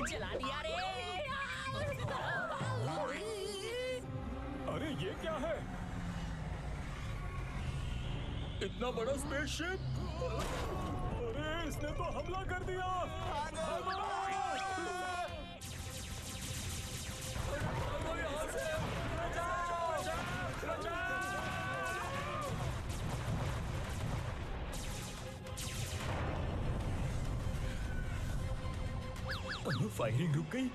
जला दिया रे। अरे ये क्या है? इतना बड़ा स्पेसशिप! अरे इसने तो हमला कर दिया! यहाँ से फायरिंग रुक गई।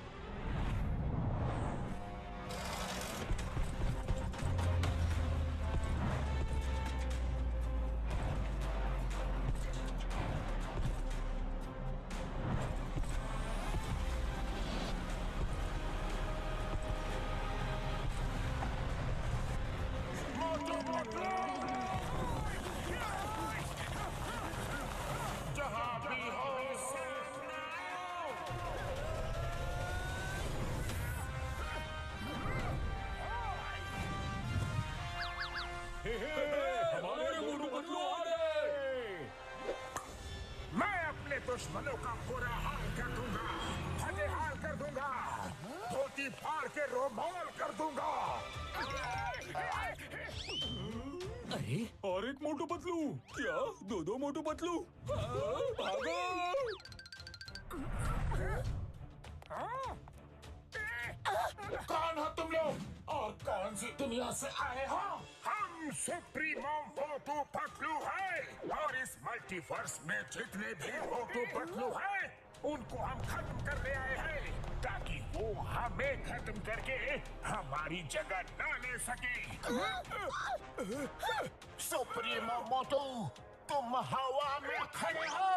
जहाँ भी हो हमारे मोटू पतलू आ गए। मैं अपने दुश्मनों का बुरा हाल कर दूंगा, फटे हाल कर दूंगा, धोती फाड़ के रोमाल कर दूंगा। अरे और एक मोटू पतलू? क्या दो मोटू पतलू? भागो! कौन हो तुम लोग और कौन सी दुनिया से आए हो? हम सुप्रीमो मोटू पतलू हैं और इस मल्टीवर्स में जितने भी मोटू पतलू हैं उनको हम खत्म करने आए हैं ताकि वो हमें खत्म करके हमारी जगह न ले सके। सुप्रीमो मोटू, तुम हवा में खड़े हो।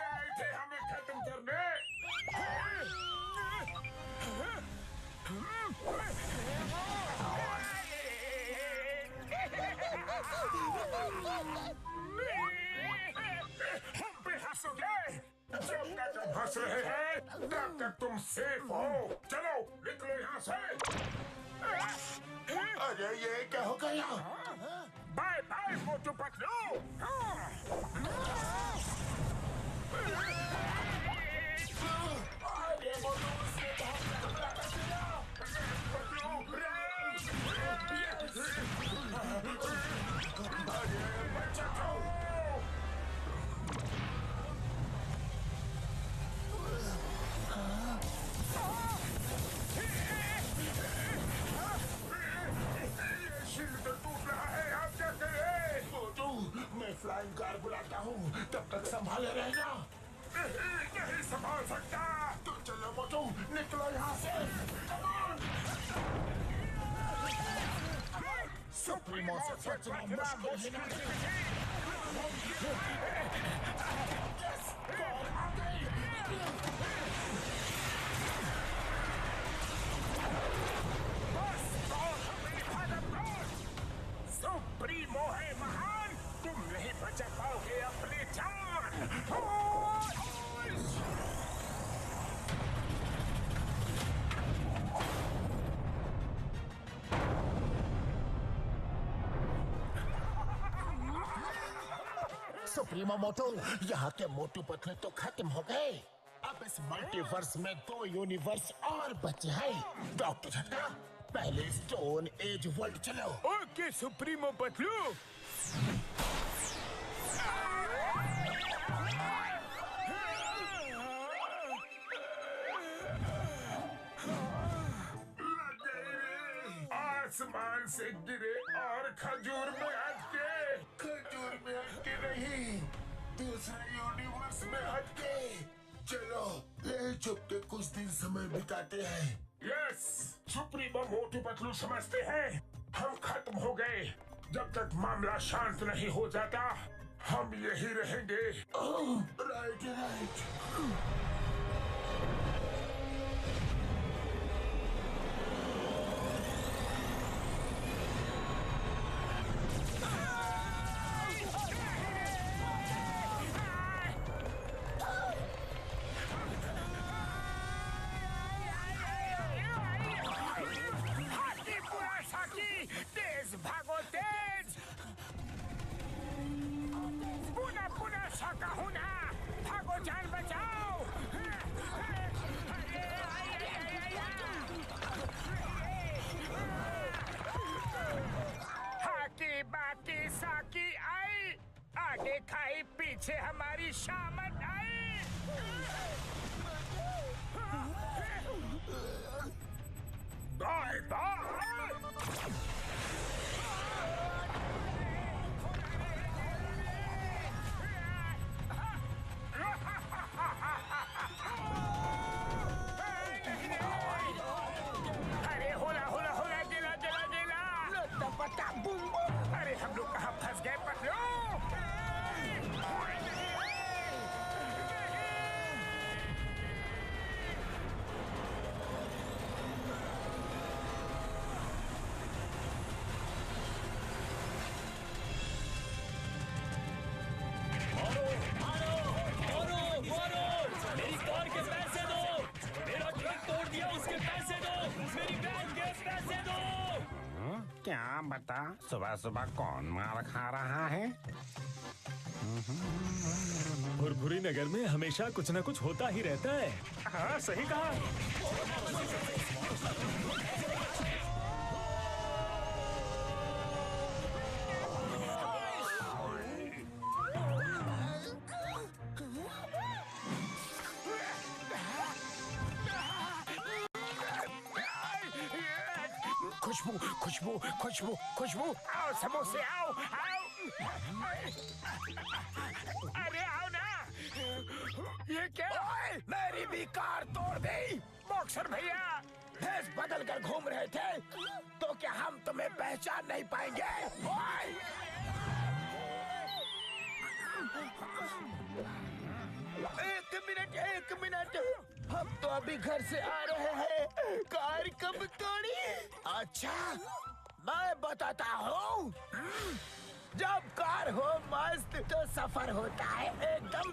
आए थे हमें खत्म करने। हम पे हंसोगे? जब तक हम हंस रहे हैं तब तक तुम सेफ हो। चलो निकलो यहाँ से। अरे ये क्या हो गया? Bye bye Motu Patlu. अरे मोटू उसने तो हमला कर दिया। पतलू अरे बच्चा खाओ। शील्ड तो टूट रहा है, आप क्या करें? मोटू, मैं फ्लाइंग कार बुलाता हूँ, तब तक संभाले रहना। नहीं संभाल सकता। तो चलो मोटू, निकलो यहाँ से। सुप्रीमो से बचना मुश्किल है। यस, कॉल आ गई। सुप्रीमो है महान, तुम नहीं बचा पाओगे अपनी जान। सुप्रीमो मोटू, यहाँ के मोटू पतलू तो खत्म हो गए। अब इस मल्टीवर्स में 2 यूनिवर्स और बचे हैं। डॉक्टर झटका, पहले स्टोन एज वर्ल्ड चलो। Okay supremo Patlu. आसमान से गिरे और खजूर में अटके। खजूर में अटके नहीं, दूसरे यूनिवर्स में अटके। चलो ले चुप के कुछ दिन समय बिताते हैं। यस, सुप्रीमो मोटू पतलू समझते हैं हम खत्म हो गए। जब तक मामला शांत नहीं हो जाता हम यही रहेंगे। Right right. बाकी साकी आई, आगे खाई पीछे हमारी शामत आई। Bye bye. अरे होला होला होला, गिला गिला गिला, पता बूम बूम। अरे हम लोग कहाँ फंस गए पतलू? मेरी कार के पैसे दो, मेरा ट्रक तोड़ दिया उसके पैसे दो, मेरी वैन के पैसे दो। क्या बता, सुबह सुबह कौन मार खा रहा है? भुरभुरी नगर में हमेशा कुछ न कुछ होता ही रहता है। हाँ सही कहा। खुशबू खुशबू खुशबू खुशबू, आओ समोसे आओ आओ। अरे आओ ना। ये क्या? मेरी भी कार तोड़ दी। बॉक्सर भैया भेष बदल कर घूम रहे थे तो क्या हम तुम्हें पहचान नहीं पाएंगे? एक मिनट, हम तो अभी घर से आ रहे हैं। कार कब तोड़ी? अच्छा मैं बताता हूँ। जब कार हो मस्त तो सफर होता है एकदम।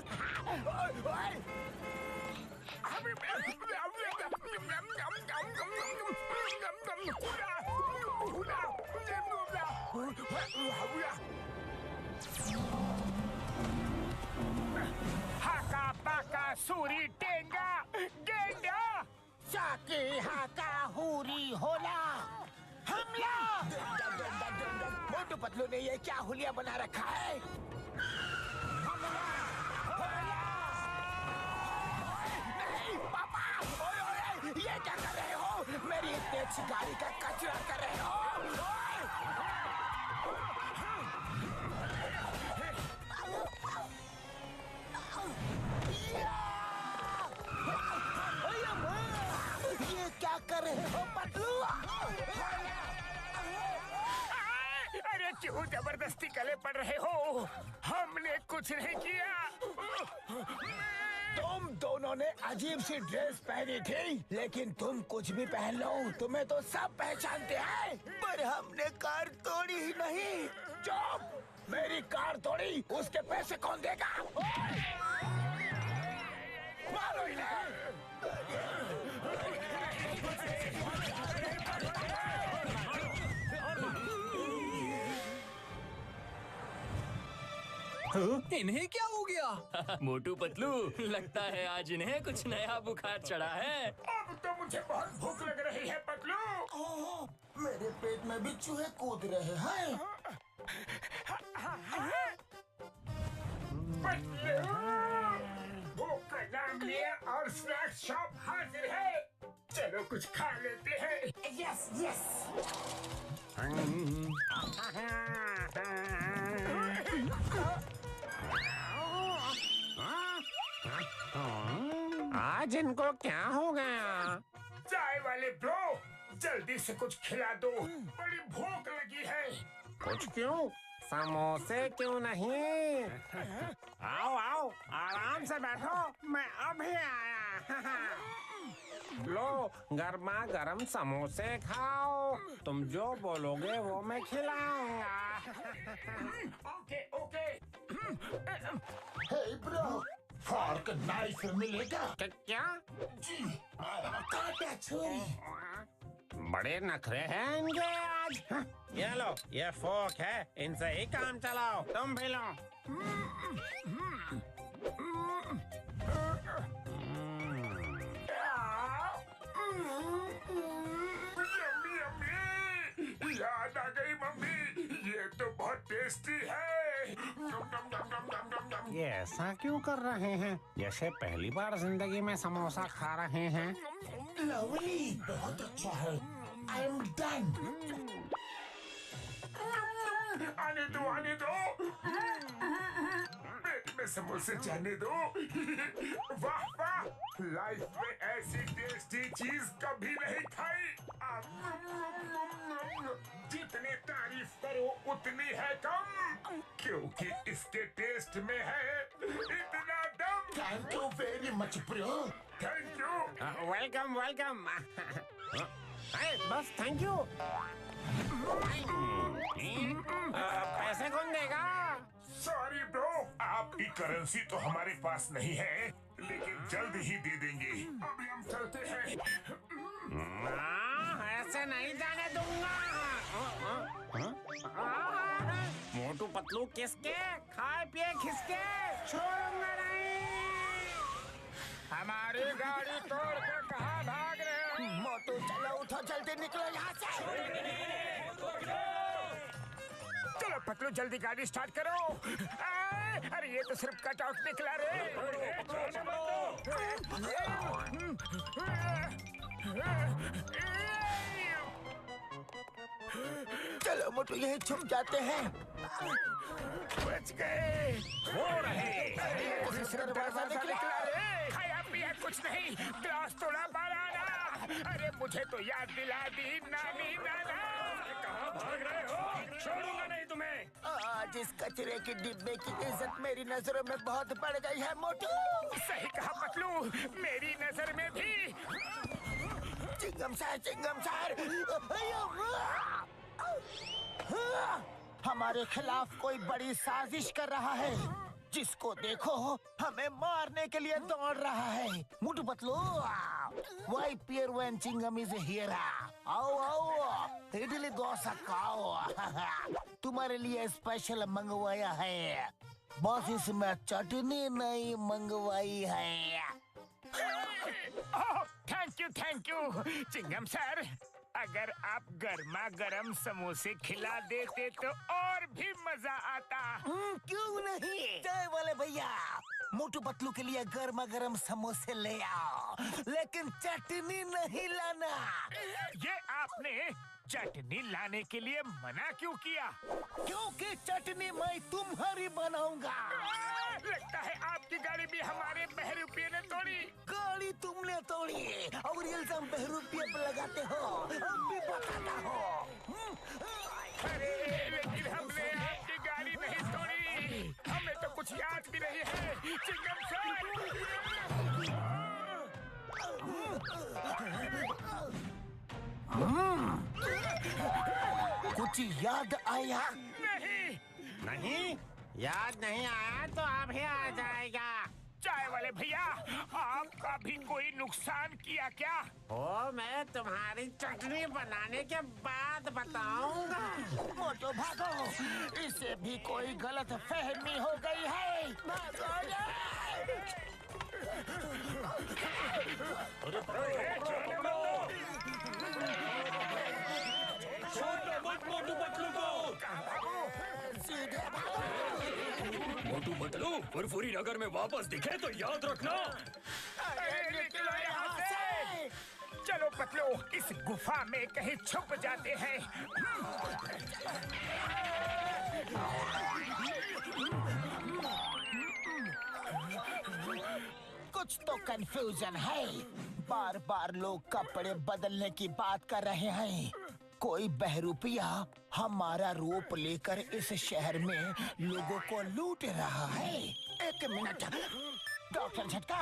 हाका पाका सूरी टेंगा गेंडा, साकी हाका हुरी होला हमला। मोटू पतलू ने ये क्या हुलिया बना रखा है? नहीं पापा, ओए ओए, ये क्या कर रहे हो? मेरी इतनी अच्छी गाड़ी का कचरा कर रहे हो। ये क्या कर रहे हो पतलू? अरे क्यों जबरदस्ती गले पड़ रहे हो? हमने कुछ नहीं किया। तुम दोनों ने अजीब सी ड्रेस पहनी थी, लेकिन तुम कुछ भी पहन लो तुम्हें तो सब पहचानते हैं। पर हमने कार तोड़ी ही नहीं। चुप! मेरी कार तोड़ी, उसके पैसे कौन देगा? मारो इन्हें। इन्हें क्या हो गया? मोटू पतलू, लगता है आज इन्हें कुछ नया बुखार चढ़ा है। अब तो मुझे बहुत भूख लग रही है पतलू। मेरे पेट में भी चूहे कूद रहे हैं। पतलू, भूख का नाम लिया और स्नैक्स शॉप हाजिर है। चलो कुछ खा लेते हैं। Yes yes. आज इनको क्या हो गया? चाय वाले ब्रो, जल्दी से कुछ खिला दो, बड़ी भूख लगी है। कुछ क्यों? समोसे क्यों नहीं? आओ आओ, आराम से बैठो, मैं अभी आया। लो, गर्मा गर्म समोसे खाओ। तुम जो बोलोगे वो मैं खिलाऊंगा। Okay okay. Hey bro, fork knife मिलेगा? क्या? जी, काटा छुरी। बड़े नखरे हैं इनके आज। ये लो, ये फोक है, इनसे ही काम चलाओ। तुम भी लो। याद आ गई मम्मी, ये तो बहुत टेस्टी है। ये ऐसा क्यों कर रहे हैं जैसे पहली बार जिंदगी में समोसा खा रहे हैं? लवली, बहुत अच्छा है। I am done. आने दो, आने दो। पेट में समोसे जाने दो। वाह वाह, लाइफ में ऐसी टेस्टी चीज कभी नहीं खाई। जितनी तारीफ करो उतनी है कम, क्योंकि इसके टेस्ट में है इतना दम। Thank you very much bro. Thank you. Welcome welcome. बस थैंक यू। पैसे कौन देगा? सॉरी ब्रो, आपकी करेंसी तो हमारे पास नहीं है, लेकिन जल्द ही दे देंगे। अभी हम चलते हैं। ऐसे नहीं जाने दूंगा। मोटू पतलू किसके, खाए पिए खिसके, छोड़ूंगा नहीं। हमारी गाड़ी तोड़ के कहाँ भाग रहे हो? मोटू चलो, उठो, जल्दी निकलो यहाँ से। चलो पतलू, जल्दी गाड़ी स्टार्ट करो। अरे ये तो सिर्फ कट आउट निकला रे। चलो मोटू, यही छुप जाते हैं। बच गए। वो रहे। ये तो सिर्फ दरवाजा निकला रे। खाया पिया कुछ नहीं, ग्लास तोड़ा बनाना। अरे मुझे तो याद दिला दी नानी नाना। कहाँ भाग रहे हो? छोड़ूंगा नहीं तुम्हें। आज इस कचरे के डिब्बे की इज्जत मेरी नजरों में बहुत बढ़ गई है मोटू। सही कहा पतलू, मेरी नजर में भी। चिंगम सर। हमारे खिलाफ कोई बड़ी साजिश कर रहा है। जिसको देखो हमें मारने के लिए दौड़ रहा है। Motu Patlu, why fear when Chingum is here. आओ, इडली डोसा खाओ। तुम्हारे लिए स्पेशल मंगवाया है। बस इसमें चटनी नहीं मंगवाई है। Thank you chewing gum sir. अगर आप गर्मा गर्म समोसे खिला देते तो और भी मजा आता। क्यों नहीं? चाय वाले भैया, मोटू पतलू के लिए गर्मा गर्म समोसे ले आओ, लेकिन चटनी नहीं लाना। ये आपने चटनी लाने के लिए मना क्यों किया? क्योंकि चटनी मैं तुम्हारी बनाऊंगा। लगता है आपकी गाड़ी भी हमारे बहरूपिये ने तोड़ी। गाड़ी तुमने तोड़ी और इल्जाम बहरूपिये पे लगाते हो। अब भी बताता हो। अरे लेकिन हमने आपकी गाड़ी नहीं तोड़ी। हमें तो कुछ याद भी नहीं है। चिंगम कुछ याद आया? नहीं, याद नहीं आया तो अभी आ जाएगा। चाय वाले भैया, आपका भी कोई नुकसान किया क्या? वो मैं तुम्हारी चटनी बनाने के बाद बताऊंगा। मोटो भागो, इसे भी कोई गलत फहमी हो गई है। मोटू पतलू को। सीधे भागो। मोटू पतलू फुरफुरी नगर में वापस दिखे तो याद रखना। अरे निकलो यहाँ से। चलो पतलू, इस गुफा में कहीं छुप जाते हैं। कुछ तो कंफ्यूजन है। बार बार लोग कपड़े बदलने की बात कर रहे हैं। कोई बहरूपिया हमारा रूप लेकर इस शहर में लोगों को लूट रहा है। एक मिनट, डॉक्टर झटका।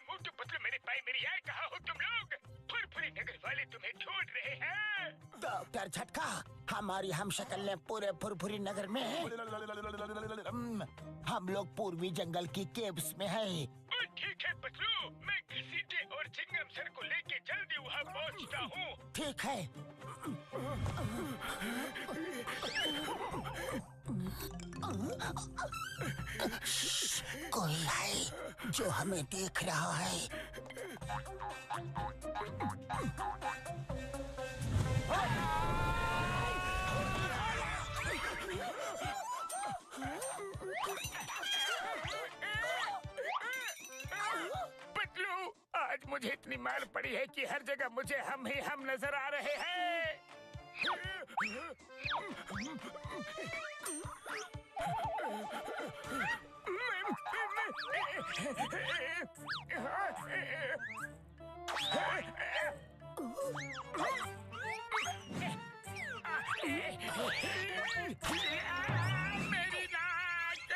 मोटू पतलू, मेरे भाई मेरी यार, कहाँ हो तुम लोग? फुरफुरी नगर वाले तुम्हें ढूंढ रहे हैं। डॉक्टर झटका, हमारी हमशक्ल ने पूरे फुरफुरी नगर में हम लोग पूर्वी जंगल की केव्स में है। ठीक है पतलू, मैं घसीटे और चिंगम सर को लेके जल्दी वहाँ पहुँचता हूँ। ठीक है। कोई है जो हमें देख रहा है। मुझे इतनी मार पड़ी है कि हर जगह मुझे हम ही हम नजर आ रहे हैं। मेरी नाक!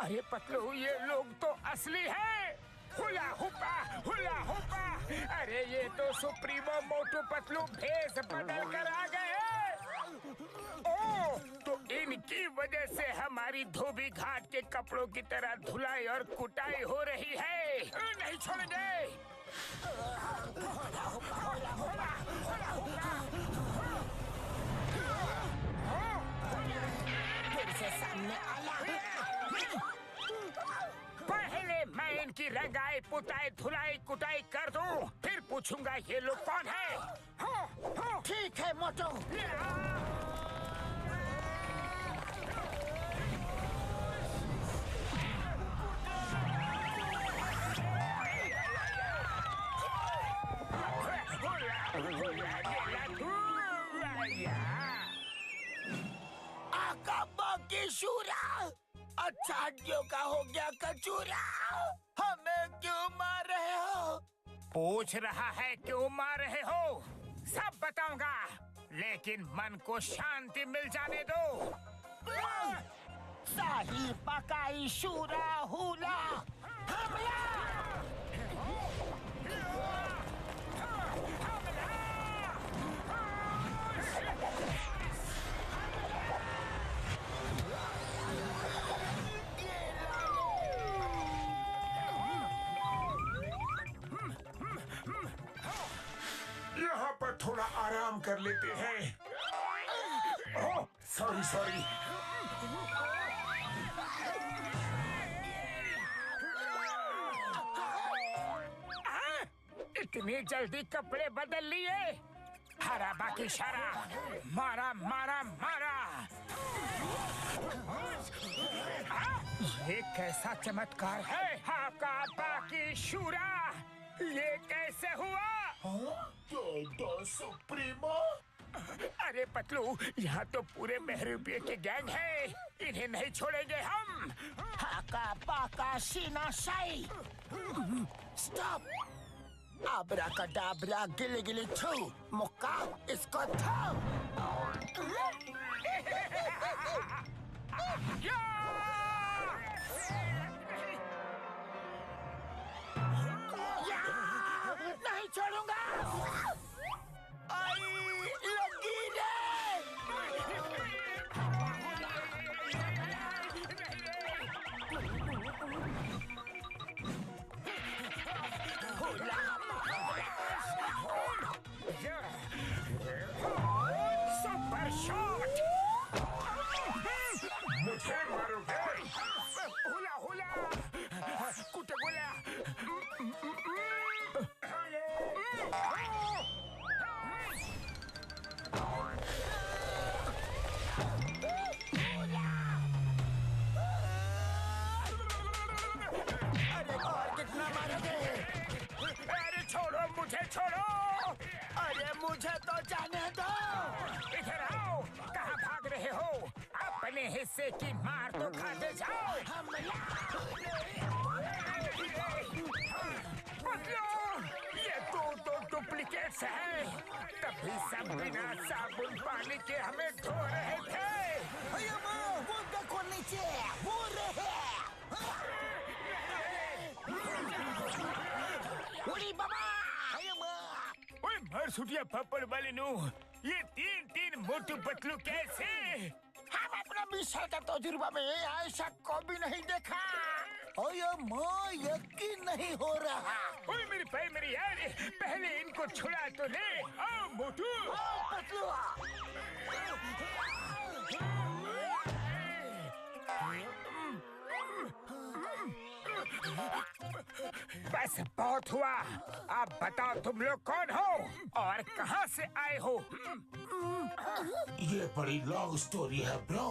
अरे पतलू, ये लोग तो असली है। Hula हुपा, hula हुपा। अरे ये तो सुप्रीमो मोटू पतलू भेष बदल कर आ गए हैं। ओ, तो इनकी वजह से हमारी धोबी घाट के कपड़ों की तरह धुलाई और कुटाई हो रही है। नहीं छोड़ेंगे। फिर से सामने आया। पहले मैं इनकी रंगाई पुताई धुलाई कुटाई कर दूं, फिर पूछूंगा ये लोग कौन है। ठीक है मोटू। आका बाकी शूरा, अच्छा हड्डियों का हो गया कचूरा। हमें क्यों मार रहे हो? पूछ रहा है क्यों मार रहे हो? सब बताऊंगा, लेकिन मन को शांति मिल जाने दो। शाही पकाई शूरा हुला हमला। यहाँ पर थोड़ा आराम कर लेते हैं। ओह, सॉरी सॉरी। इतनी जल्दी कपड़े बदल लिए? हरा बाकी शरा, मारा मारा मारा। ये कैसा चमत्कार है? हाका बाकी शूरा, ये कैसे हुआ? सुप्रीमो। अरे पतलू, यहाँ तो पूरे महरूपिये के गैंग है, इन्हें नहीं छोड़ेंगे हम। हाका पाका शीना शाई। स्टॉप। आबरा का डाबरा गिली गिली छू मुक्का इसको थो। नहीं छोड़ूंगा। आई लगी रे। Super shot. मुझे मारोगे? हुला हुला, कुटे गुला। अरे और कितना मारोगे? अरे छोड़ो मुझे, छोड़ो। अरे मुझे तो जाने दो। इधर आओ, कहाँ भाग रहे हो? अपने हिस्से की मार तो खाते जाओ। ये तो डुप्लीकेट्स हैं। तभी सब बिना साबुन पानी के हमें धो रहे थे। वो देखो नीचे, वो रहे। उड़ी बाबा। ओए मर सुटिया पप्पड़ वाले नु, ये तीन मोटू पतलू कैसे? हम अपना 20 साल का तजुर्बा में ऐसा कभी नहीं देखा। ओए माँ, यकीन नहीं हो रहा। ओए मेरी भाई, मेरी यार, पहले इनको छुड़ा तो ले। आओ मोटू। पतलू। बस बहुत हुआ। अब बताओ तुम लोग कौन हो और कहाँ से आए हो? ये बड़ी लॉन्ग स्टोरी है ब्रो।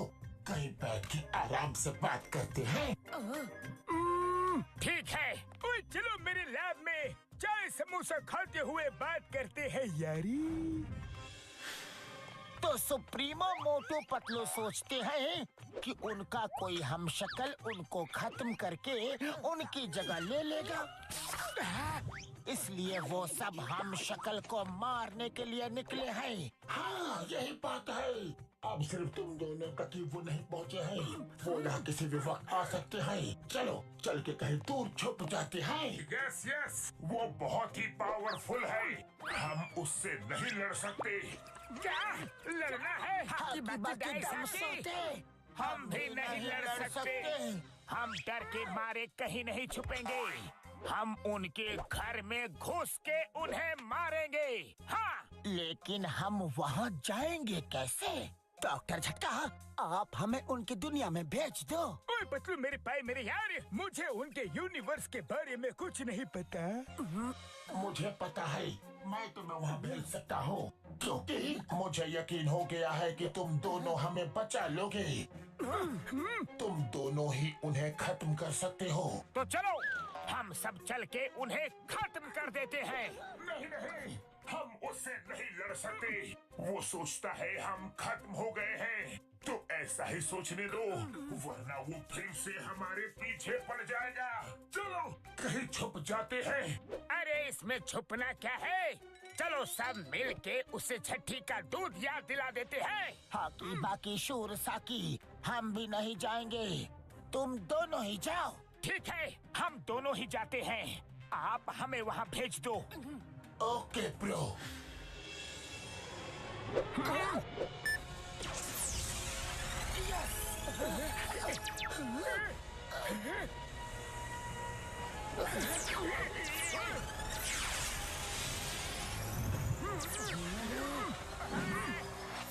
कहीं बैठ के आराम से बात करते हैं। ठीक है। ओए चलो मेरे लैब में चाय समोसा खाते हुए बात करते हैं यारी। तो सुप्रीमो मोटू पतलू सोचते हैं कि उनका कोई हमशक्ल उनको खत्म करके उनकी जगह ले लेगा, इसलिए वो सब हमशक्ल को मारने के लिए निकले हैं। हाँ, यही बात है। अब सिर्फ तुम दोनों तक ही वो नहीं पहुँचे हैं। वो यहाँ किसी भी वक्त आ सकते हैं। चलो चल के कहीं दूर छुप जाते हैं। यस यस, वो बहुत ही पावरफुल है, हम उससे नहीं लड़ सकते। क्या लड़ना है? हाथी बाकी दम सोते हम भी नहीं लड़ सकते। हम डर के मारे कहीं नहीं छुपेंगे। हम उनके घर में घुस के उन्हें मारेंगे। हाँ, लेकिन हम वहाँ जाएंगे कैसे? डॉक्टर झटका, आप हमें उनकी दुनिया में भेज दो। ओए पतलू मेरे भाई मेरे यार, मुझे उनके यूनिवर्स के बारे में कुछ नहीं पता। मुझे पता है, मैं तुम्हें वहाँ भेज सकता हूँ, क्योंकि मुझे यकीन हो गया है कि तुम दोनों हमें बचा लोगे। तुम दोनों ही उन्हें खत्म कर सकते हो। तो चलो हम सब चल के उन्हें खत्म कर देते हैं। नहीं नहीं, हम उससे नहीं लड़ सकते। वो सोचता है हम खत्म हो गए हैं, तो ऐसा ही सोचने दो, वरना वो फिर से हमारे पीछे पड़ जाएगा। चलो कहीं छुप जाते हैं। अरे इसमें छुपना क्या है? चलो सब मिल के उसे छठी का दूध याद दिला देते हैं। हाकी बाकी शूर साकी, हम भी नहीं जाएंगे, तुम दोनों ही जाओ। ठीक है, हम दोनों ही जाते हैं, आप हमें वहाँ भेज दो। Okay bro.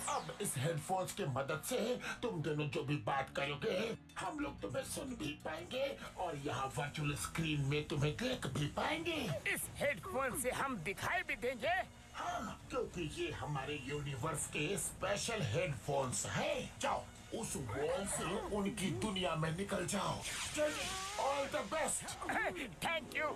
अब इस हेडफोन्स की मदद से तुम दोनों जो भी बात करोगे हम लोग तुम्हें सुन भी पाएंगे और यहाँ वर्चुअल स्क्रीन में तुम्हें देख भी पाएंगे। इस हेडफोन से हम दिखाई भी देंगे। हाँ, क्योंकि ये हमारे यूनिवर्स के स्पेशल हेडफोन्स हैं। जाओ उस वॉल से उनकी दुनिया में निकल जाओ। All the best. Thank you.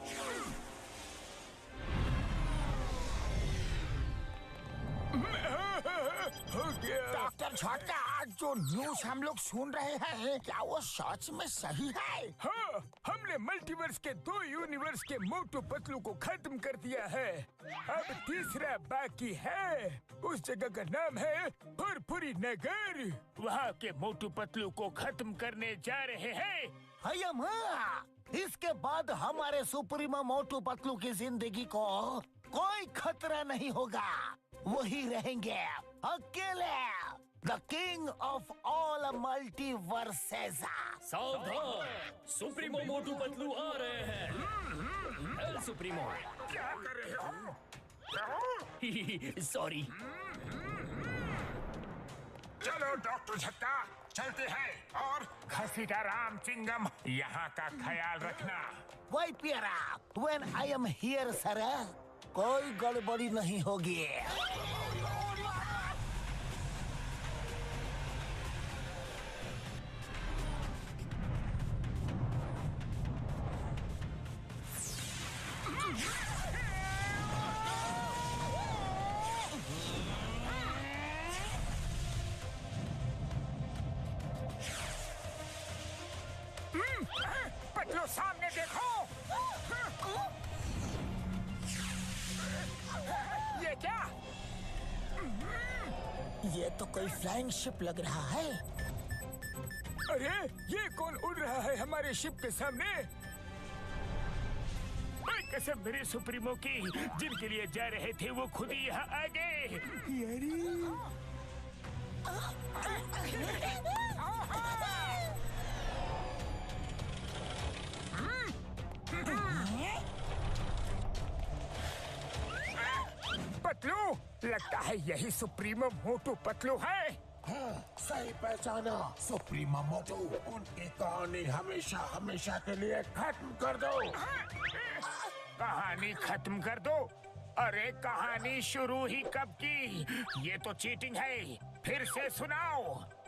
Doctor झटका, आज जो न्यूज हम लोग सुन रहे हैं क्या वो सच में सही है? हाँ, हमने मल्टीवर्स के 2 यूनिवर्स के मोटू पतलू को खत्म कर दिया है। अब तीसरा बाकी है। उस जगह का नाम है फुरफुरी नगर। वहाँ के मोटू पतलू को खत्म करने जा रहे हैं। इसके बाद हमारे सुप्रीमो मोटू पतलू की जिंदगी को कोई खतरा नहीं होगा। वही रहेंगे अकेले, the king of all multiverses. सावधान, सुप्रीमो मोटू पतलू आ रहे हैं। L supremo. क्या कर रहे हो? सॉरी। चलो डॉक्टर झटका, चलते हैं। और घसीटा राम चिंगम, यहाँ का ख्याल रखना। वही प्यारा, when I am here sir, कोई गड़बड़ी नहीं होगी। पतलू सामने देखो। ये क्या? ये तो कोई फ्लाइंग शिप लग रहा है। अरे ये कौन उड़ रहा है हमारे शिप के सामने? कसम मेरे सुप्रीमो की, जिनके लिए जा रहे थे वो खुद ही यहाँ आ गए। पतलू, लगता है यही सुप्रीमो मोटू पतलू है। हाँ, सही पहचाना। सुप्रीमो मोटू, उनकी कहानी हमेशा हमेशा के लिए खत्म कर दो। कहानी खत्म कर दो? अरे कहानी शुरू ही कब की? ये तो चीटिंग है। फिर से सुनाओ,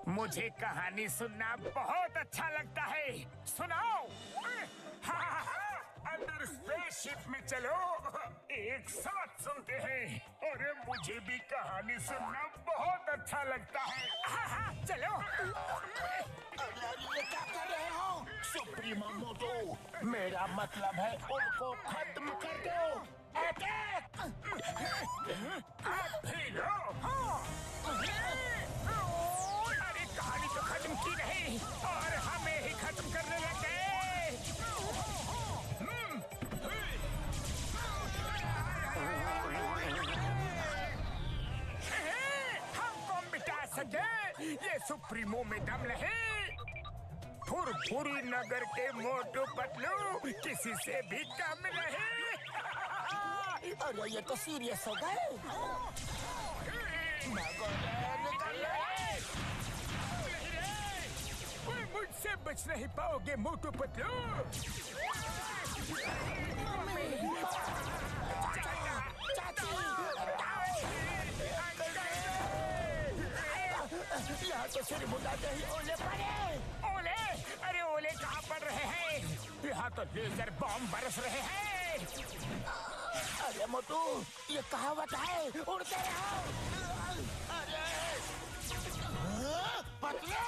मुझे कहानी सुनना बहुत अच्छा लगता है। सुनाओ। अंदर स्पेसशिप में चलो, एक साथ सुनते हैं। अरे मुझे भी कहानी सुनना बहुत अच्छा लगता है। हाँ, चलो। अरे ये क्या कर रहे हो सुप्रीमो मोटो? मेरा मतलब है उनको खत्म कर दो। अटैक! आप भी लो। अरे कहानी तो खत्म की नहीं और हमें ही खत्म करने लग गए। हमको मिटा सके ये सुप्रीमो में दम नहीं। फुरफुरी नगर के मोटू पतलू किसी से भी कम नहीं। अरे ये तो सीरियस हो गए। कोई मुझसे बच नहीं पाओगे मोटू पतलू। यहाँ तो सिर बुलाते ही ओले पड़े। ओले? अरे ओले कहाँ पड़ रहे हैं? यहाँ तो लेजर बॉम्ब बरस रहे हैं। अरे मोटू ये कहावत है, उड़ते रहो। अरे पतलू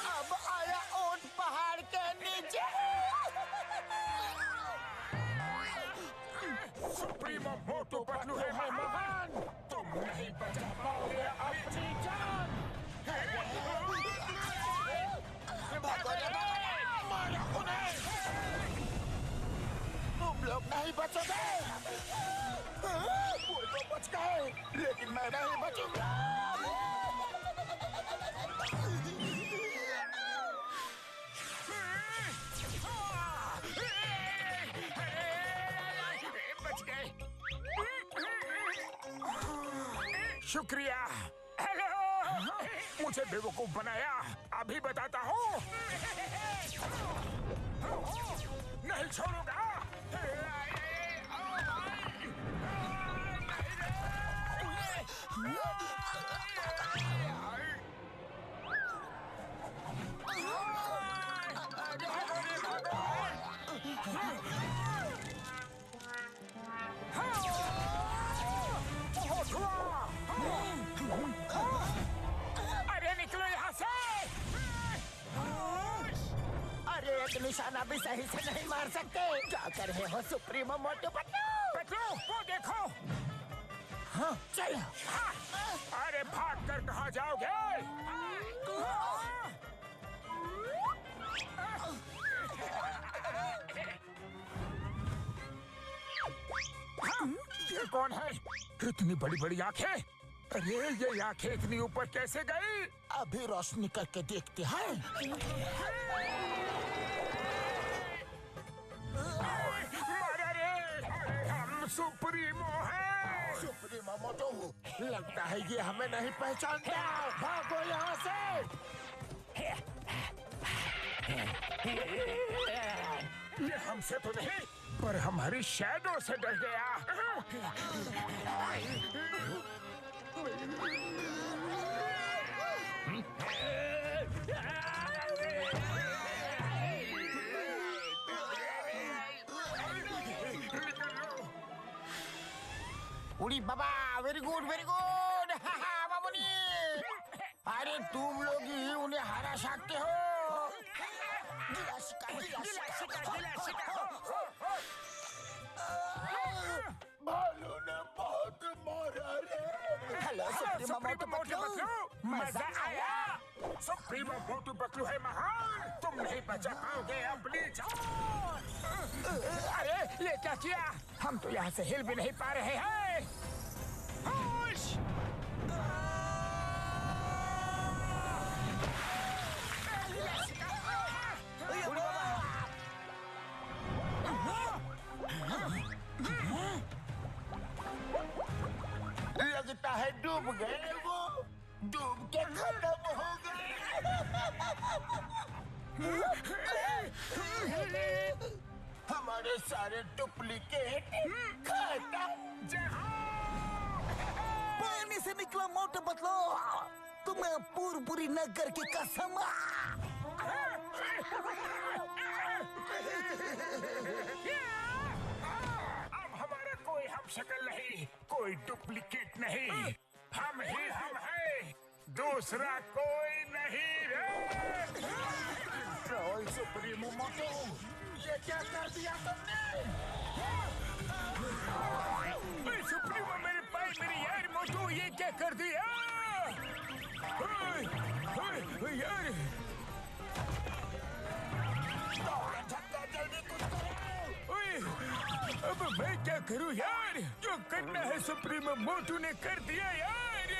अब आया ऊंट पहाड़ के नीचे। सुप्रीमो मोटू पतलू है महान। तुम नहीं बचा पाओगे अपनी जान। मारो उन्हें। तुम लोग नहीं बचोगे। वो तो बच गए लेकिन मैं नहीं बचूंगा। बच गए। शुक्रिया। हेलो, मुझे बेवकूफ बनाया। अभी बताता हूँ। नहीं छोड़ूंगा। अरे निकलो यहाँ से। अरे एक निशाना भी सही से नहीं मार सकते। क्या कर रहे हो सुप्रीमो मोटू पतलू? पतलू वो देखो। हाँ चलो। अरे भाग कर कहाँ जाओगे? ये कौन है? इतनी बड़ी बड़ी आंखें। अरे ये आंखें इतनी ऊपर कैसे गई? अभी रोशनी करके देखते हैं। अरे हम सुप्रीमो हैं। सुप्रीमो मोटू लगता है ये हमें नहीं पहचानता। भागो यहाँ से। ये हमसे तो नहीं पर हमारी शैडो से डर गया। उड़ी बाबा वेरी गुड बाबूनी। अरे तुम लोग ही उन्हें हरा सकते हो। भालू ने बहुत मारा रे। Hello supremo Motu Patlu. मजा आया। सुप्रीमो मोटू पतलू है महान। तुम नहीं बचा पाओगे अपनी जान। अरे ये क्या किया? हम तो यहाँ से हिल भी नहीं पा रहे हैं। होश! लगता है डूब गए वो। डूब के खत्म हो गए। हमारे सारे डुप्लीकेट खत्म। पानी से निकला मोटू पतलू, तुम्हें पूरी नगर की कसम। अब हमारा कोई हम शक्ल नहीं, कोई डुप्लीकेट नहीं, हम ही हम हैं, दूसरा कोई नहीं रे। ट्रोल सुप्रीमो मोटू, ये क्या कर दिया तुमने? सुप्रीमो मेरे भाई, मेरे यार मोटू, ये क्या कर दिया? यार जल्दी कुछ करो। अब मैं क्या करूं यार? जो करना है सुप्रीमो मोटू ने कर दिया यार।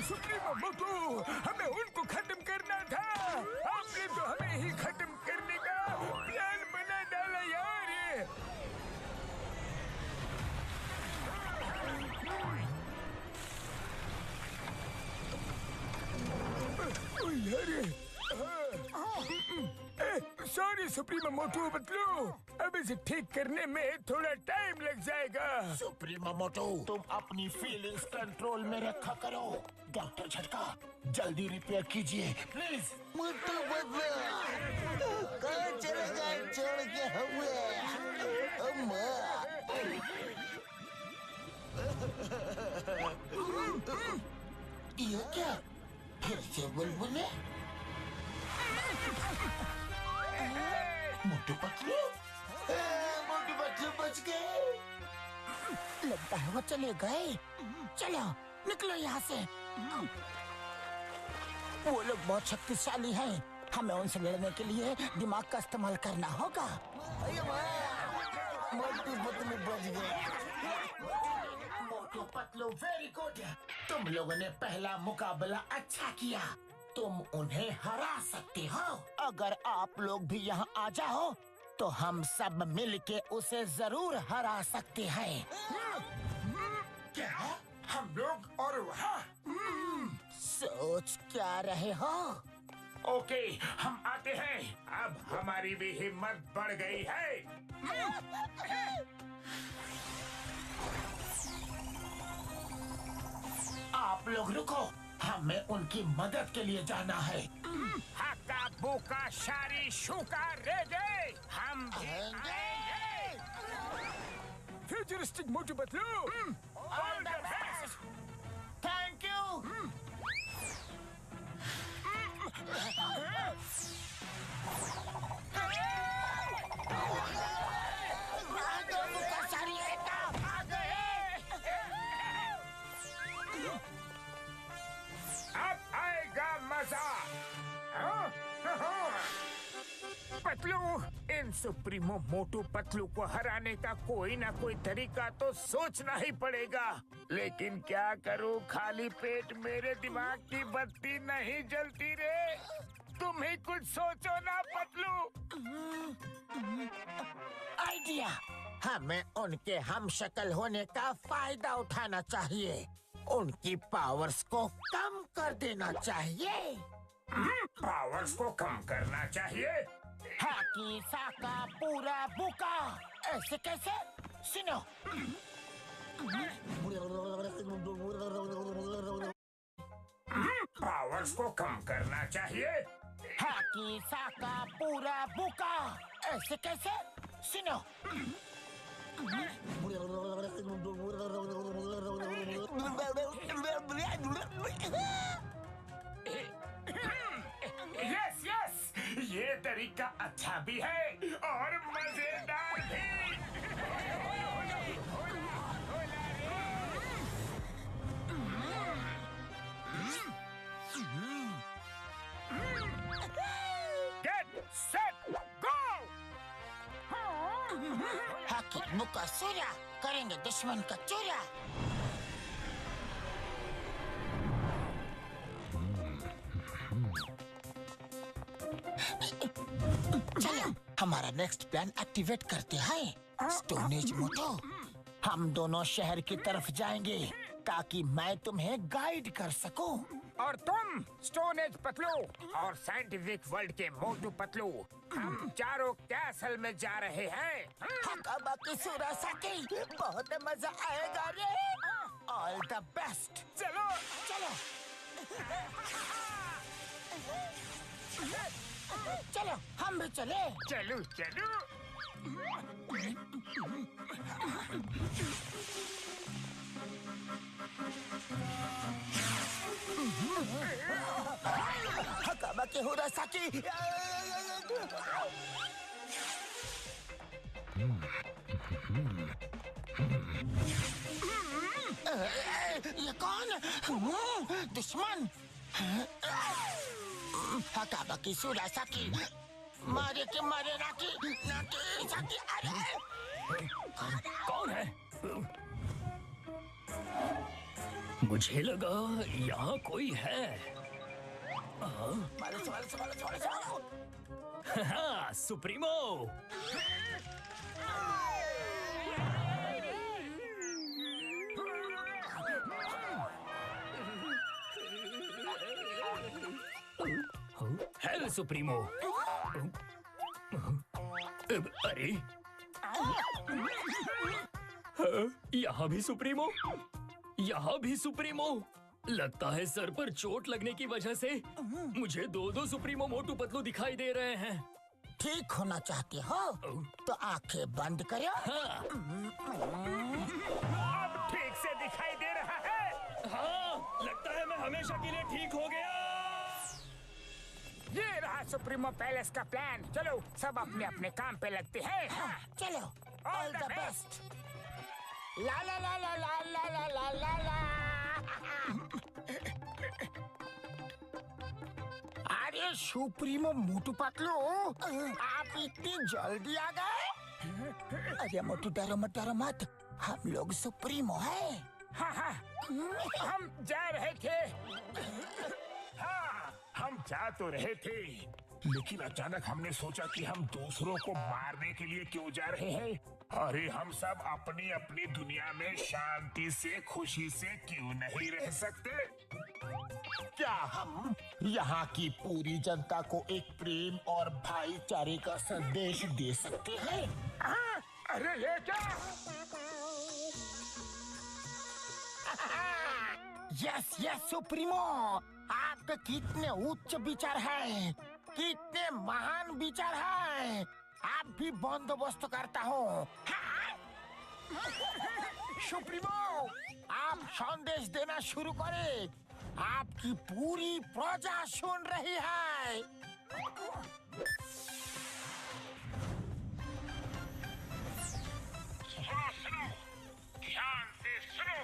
सुप्रीमो मोटू, हमें उनको खत्म करना था। आपने तो हमें ही खत्म करने का प्लान बना डाला यार। सॉरी सुप्रीमो मोटू पतलू, अब इसे ठीक करने में थोड़ा टाइम लग जाएगा। सुप्रीमो मोटू, तुम अपनी फीलिंग्स कंट्रोल में रखा करो। डॉक्टर झटका, जल्दी रिपेयर कीजिए प्लीज। मोटू पतलू कहाँ चले गए छोड़ के हमें? अम्मा, ये क्या फिर से बुलबुले? मोटू पतलू बच गए। लगता है वो चले गए। चलो निकलो यहाँ से। वो लोग बहुत शक्तिशाली हैं, हमें उनसे लड़ने के लिए दिमाग का इस्तेमाल करना होगा। मोटू पतलू बच गए। Motu Patlu very good. तुम लोगों ने पहला मुकाबला अच्छा किया, तुम उन्हें हरा सकते हो। अगर आप लोग भी यहाँ आ जाओ तो हम सब मिलके उसे जरूर हरा सकते हैं। क्या हम लोग और वहाँ? सोच क्या रहे हो? ओके, हम आते हैं। अब हमारी भी हिम्मत बढ़ गई है। आप लोग रुको, हमें उनकी मदद के लिए जाना है। हक्का बुका शारी शुका रे दे, हम भी आएंगे। Futuristic Motu Patlu, all the best. Thank you. अब आएगा मजा। पतलू, इन सुप्रीमो मोटू पतलू को हराने का कोई ना कोई तरीका तो सोचना ही पड़ेगा। लेकिन क्या करूं, खाली पेट मेरे दिमाग की बत्ती नहीं जलती रे। तुम ही कुछ सोचो ना पतलू। आइडिया, हमें उनके हम शक्ल होने का फायदा उठाना चाहिए। उनकी पावर्स को कम कर देना चाहिए। पावर्स को कम करना चाहिए? हाकी साका पूरा बुका, ऐसे कैसे? सुनो, पावर्स को कम करना चाहिए? हाकी साका पूरा बुका, ऐसे कैसे? सुनो, यस यस, ये तरीका अच्छा भी है और मजेदार भी। Get set go। हाकी बुका सूर्या, करेंगे दुश्मन का चूरा। चलो, हमारा नेक्स्ट प्लान एक्टिवेट करते हैं। स्टोनेज मोटो, हम दोनों शहर की तरफ जाएंगे ताकि मैं तुम्हें गाइड कर सकूं। और तुम स्टोन एज पतलू और साइंटिफिक वर्ल्ड के मोटू पतलू, हम चारों कैसल में जा रहे हैं। हकाबाकी सुरासाकी, बहुत मजा आएगा रे। All the best. चलो चलो चलो, हम भी चले। चलो चलो। हकाबाकी हुरासाकी। ये कौन? दुश्मन। हकाबाकी सुरासाकी, मारे के मारे नाकी नाकी साकी। अरे कौन है? मुझे लगा यहाँ कोई है। मारो मारो मारो मारो मारो। हाँ, सुप्रीमो। Hello supremo. अरे यहाँ भी सुप्रीमो, यहाँ भी सुप्रीमो। लगता है सर पर चोट लगने की वजह से मुझे दो सुप्रीमो मोटू पतलू दिखाई दे रहे हैं। ठीक होना चाहते हो तो आंखें बंद करो। हाँ, अब ठीक से दिखाई दे रहा है। हाँ, लगता है मैं हमेशा के लिए ठीक हो गया। ये रहा सुप्रीमो पैलेस का प्लान। चलो सब अपने अपने काम पे लगते हैं। चलो, ऑल द बेस्ट। ला ला ला ला ला ला ला ला ला। अरे सुप्रीमो मोटू पतलू, आप इतनी जल्दी आ गए? अरे मोटू डरो मत, हम लोग सुप्रीमो हैं। हाँ हाँ, हम जा रहे थे। हाँ, हम जा तो रहे थे, लेकिन अचानक हमने सोचा कि हम दूसरों को मारने के लिए क्यों जा रहे हैं। अरे हम सब अपनी अपनी दुनिया में शांति से खुशी से क्यों नहीं रह सकते? क्या हम यहाँ की पूरी जनता को एक प्रेम और भाईचारे का संदेश दे सकते हैं? हाँ, अरे ये क्या? यस सुप्रीमो, आपके कितने उच्च विचार हैं, कितने महान विचार हैं। आप भी बंदोबस्त करता हूँ। सुप्रीमो, आप संदेश देना शुरू करें। आपकी पूरी प्रजा सुन रही है। सुनो, ध्यान से सुनो।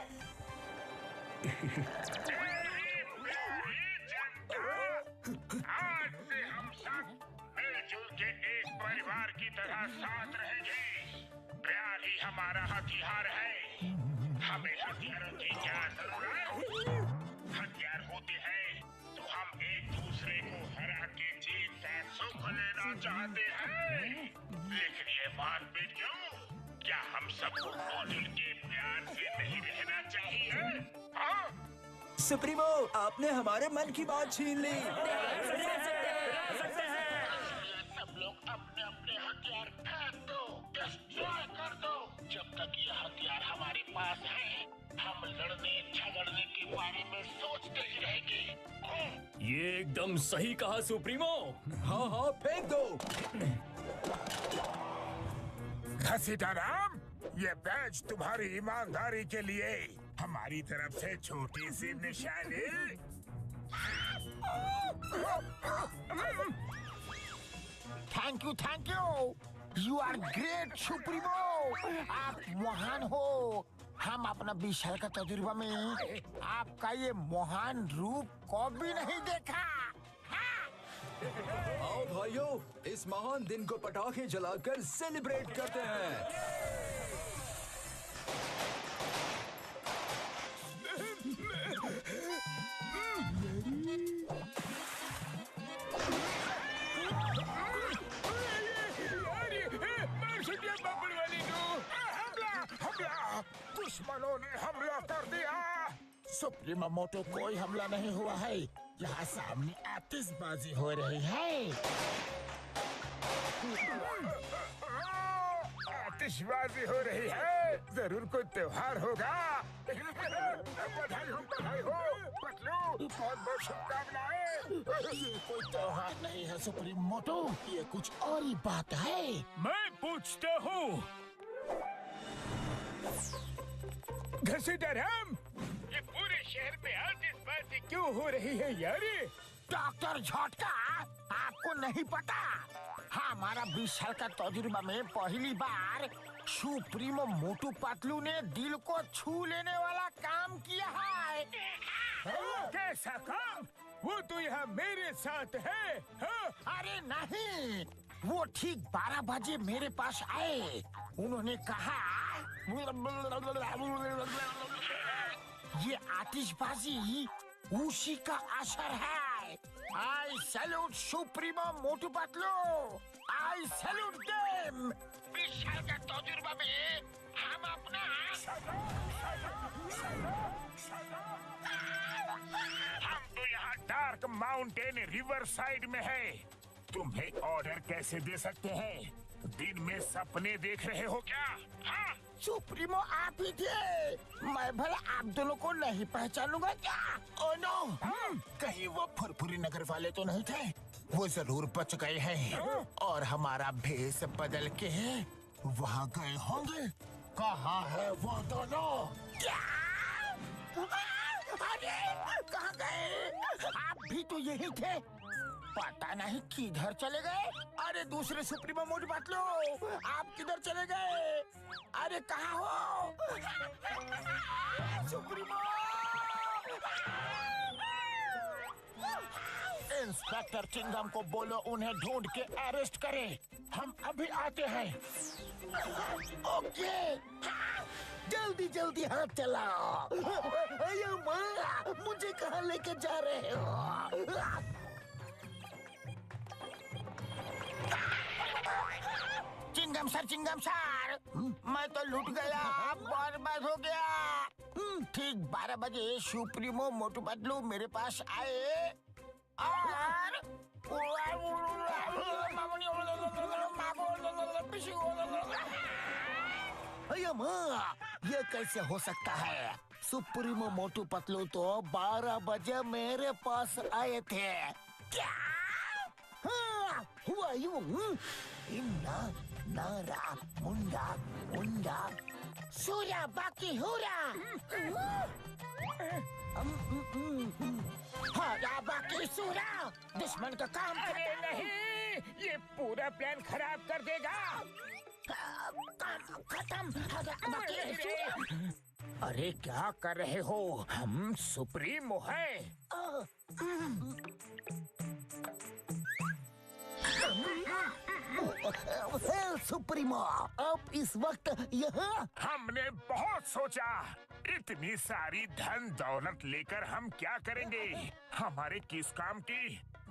आज से हम सब मिलजुल के एक परिवार की तरह साथ रहेंगे। प्यार ही हमारा हथियार है। हमें हथियारों की क्या जरूरत? हथियार होते हैं तो हम एक दूसरे को हरा के जीत का सुख लेना चाहते हैं। लेकिन ये बात भी क्यों? क्या हम सबको मिलजुल के प्यार से नहीं रहना चाहिए? हाँ? सुप्रीमो, आपने हमारे मन की बात छीन ली। सब लोग अपने अपने हथियार फेंक दो, डिस्ट्रॉय कर दो। जब तक ये हथियार हमारे पास है, हम लड़ने झगड़ने के बारे में सोचते ही रहेंगे। ये एकदम सही कहा सुप्रीमो। हाँ, फेंक दो। घसीटाराम, ये बैज तुम्हारी ईमानदारी के लिए हमारी तरफ से छोटी सी निशानी। Thank you. You are great supremo, आप महान हो। हम अपना 20 साल का तजुर्बा में आपका ये महान रूप कभी नहीं देखा। आओ भाइयों, इस महान दिन को पटाखे जलाकर सेलिब्रेट करते हैं। दुश्मनों ने हमला कर दिया। सुप्रीमो मोटू, कोई हमला नहीं हुआ है। यहाँ सामने आतिशबाजी हो रही है। आतिशबाजी हो रही है, जरूर कोई त्योहार होगा। बधाई हो पतलू, बहुत बहुत शुभकामनाएं। ये कोई त्योहार नहीं है सुप्रीम मोटू, ये कुछ और ही बात है। मैं पूछता हूँ, घसीटा राम, ये पूरे शहर में आतिशबाजी क्यों हो रही है यारी? डॉक्टर झटका, आपको नहीं पता? हमारा 20 साल का तजुर्बा में पहली बार सुप्रीमो मोटू पतलू ने दिल को छू लेने वाला काम किया है। कैसा काम? वो तो यहाँ मेरे साथ है। हाँ? अरे नहीं, वो ठीक 12 बजे मेरे पास आए। उन्होंने कहा, ये आतिशबाजी उसी का असर है। आई सैल्यूट सुप्रीमो मोटू पतलू, आई सैल्यूट देम। 20 साल का तजुर्बा में हम अपना हम तो यहाँ डार्क माउंटेन रिवर साइड में है। तुम्हें ऑर्डर कैसे दे सकते हैं? दिन में सपने देख रहे हो क्या? हाँ? सुप्रीमो आप ही थे। मैं भला आप दोनों को नहीं पहचानूंगा क्या? ओ नो, कहीं वो फुरफुरी नगर वाले तो नहीं थे? वो जरूर बच गए हैं और हमारा भेष बदल के वहाँ गए होंगे। कहाँ है वो दोनों? क्या? अरे कहाँ गए? आप भी तो यही थे। पता नहीं किधर चले गए। अरे दूसरे सुप्रीमो मोटू पतलू, आप किधर चले गए? अरे कहाँ हो सुप्रीमो? इंस्पेक्टर चिंगम को बोलो उन्हें ढूंढ के अरेस्ट करे। हम अभी आते हैं। ओके, जल्दी जल्दी हाथ चलाओ। अयो माँ, मुझे कहाँ लेके जा रहे हो? चिंगम सर, मैं तो लूट गया, बर्बाद हो गया। ठीक 12 बजे सुप्रीमो मोटू पतलू मेरे पास आए और अयो माँ, ये कैसे हो सकता है? सुप्रीमो मोटू पतलू तो 12 बजे मेरे पास आए थे। क्या हुआ यूं? इन्ना नारा मुंडा मुंडा सूर्या बाकी हुरा, हारा बाकी सूरा, दुश्मन का काम। अरे नहीं, ये पूरा प्लान खराब कर देगा। खत्म, हारा बाकी सूरा। अरे क्या कर रहे हो? हम सुप्रीमो हैं। सुप्रीमो, आप इस वक्त यहाँ? हमने बहुत सोचा, इतनी सारी धन दौलत लेकर हम क्या करेंगे? हमारे किस काम की?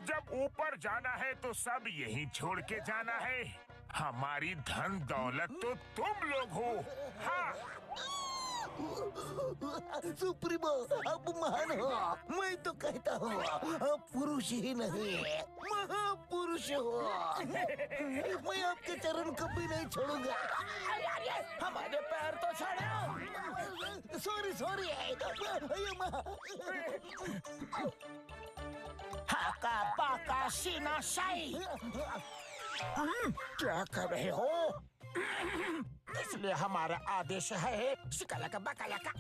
जब ऊपर जाना है तो सब यहीं छोड़ के जाना है। हमारी धन दौलत तो तुम लोग हो। हाँ। सुप्रीमो, आप महान हो। मैं तो कहता हूँ आप पुरुष ही नहीं, महापुरुष हो। मैं आपके चरण कभी नहीं छोड़ूंगा। हमारे पैर तो छोड़ो। सॉरी। हाका बाका सीना साई। क्या कर रहे हो? इसलिए हमारा आदेश है शिकालाका बाकालाका।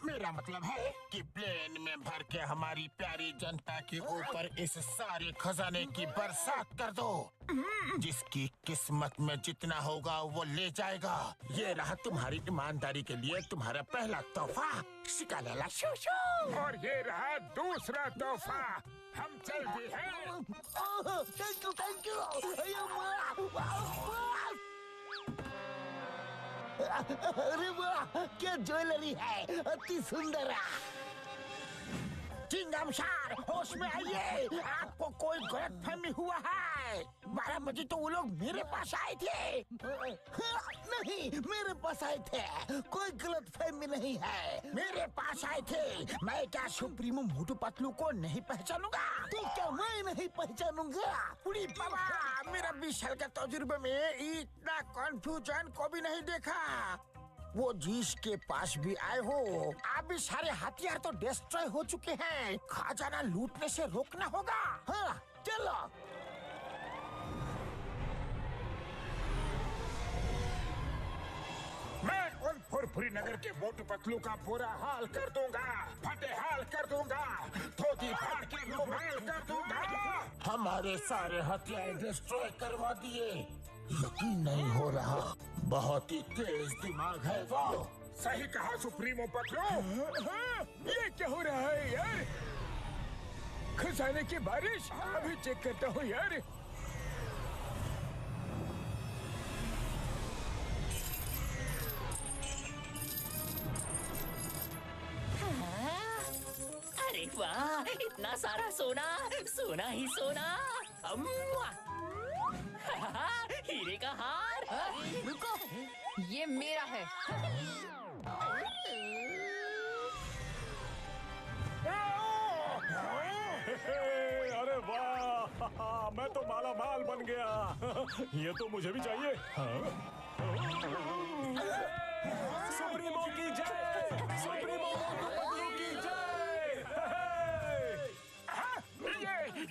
मेरा मतलब है कि प्लेन में भर के हमारी प्यारी जनता के ऊपर इस सारे खजाने की बरसात कर दो। जिसकी किस्मत में जितना होगा वो ले जाएगा। ये रहा तुम्हारी ईमानदारी के लिए तुम्हारा पहला तोहफा, शिकालाला शूशू। और ये रहा दूसरा तोहफा। हम चलते हैं। Thank you. अरे वाह, क्या ज्वेलरी है, अति सुंदर। चिंगमशार, होश में आइए। आपको कोई गलतफहमी हुआ है। 12 बजे तो वो लोग मेरे पास आए थे। नहीं, मेरे पास आए थे। कोई गलतफहमी नहीं है। मेरे पास आए थे। मैं क्या सुप्रीमो मोटू पतलू को नहीं पहचानूंगा? तो क्या मैं नहीं पहचानूंगा? उड़ी बाबा, मेरा 20 साल का तजुर्बे में इतना कंफ्यूजन को भी नहीं देखा। वो जिसके पास भी आए हो, अभी सारे हथियार तो डिस्ट्रॉय हो चुके हैं। खजाना लूटने से रोकना होगा। हाँ, चलो। मैं उन फुरफुरी नगर के मोटू पतलू का बुरा हाल कर दूंगा, फटे हाल कर दूंगा, धोती फाड़ के रुमाल कर दूंगा। हमारे सारे हथियार डिस्ट्रॉय करवा दिए। यकीन नहीं हो रहा, बहुत ही तेज दिमाग है वो। सही कहा सुप्रीमो पतलू। ये क्या हो रहा है यार? खजाने की बारिश। अभी चेक करता हूँ यार। अरे वाह, इतना सारा सोना, सोना ही सोना। अम्मा! हीरे का हार। रुको, ये मेरा है। अरे वाह, मैं तो माला माल बन गया। ये तो मुझे भी चाहिए। सुप्रीमो की जय, सुप्रीमो पतलू की जय।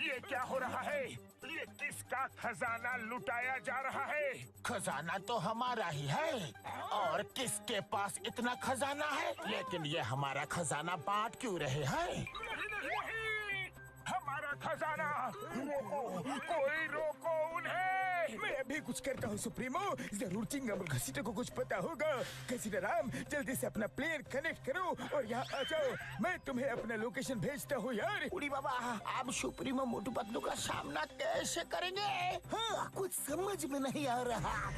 ये क्या हो रहा है? ये किसका खजाना लुटाया जा रहा है? खजाना तो हमारा ही है। और किसके पास इतना खजाना है? लेकिन ये हमारा खजाना बांट क्यों रहे हैं? हमारा खजाना रोको, कोई रोको उन्हें। मैं अभी कुछ करता हूँ सुप्रीमो। जरूर चिंगम और घसीटे को कुछ पता होगा। घसीटा राम, जल्दी से अपना प्लेन कनेक्ट करो और यहाँ आ जाओ। मैं तुम्हें अपना लोकेशन भेजता हूँ यार। उड़ी बाबा, आप सुप्रीमो मोटू पतलू का सामना कैसे करेंगे? हाँ, कुछ समझ में नहीं आ रहा।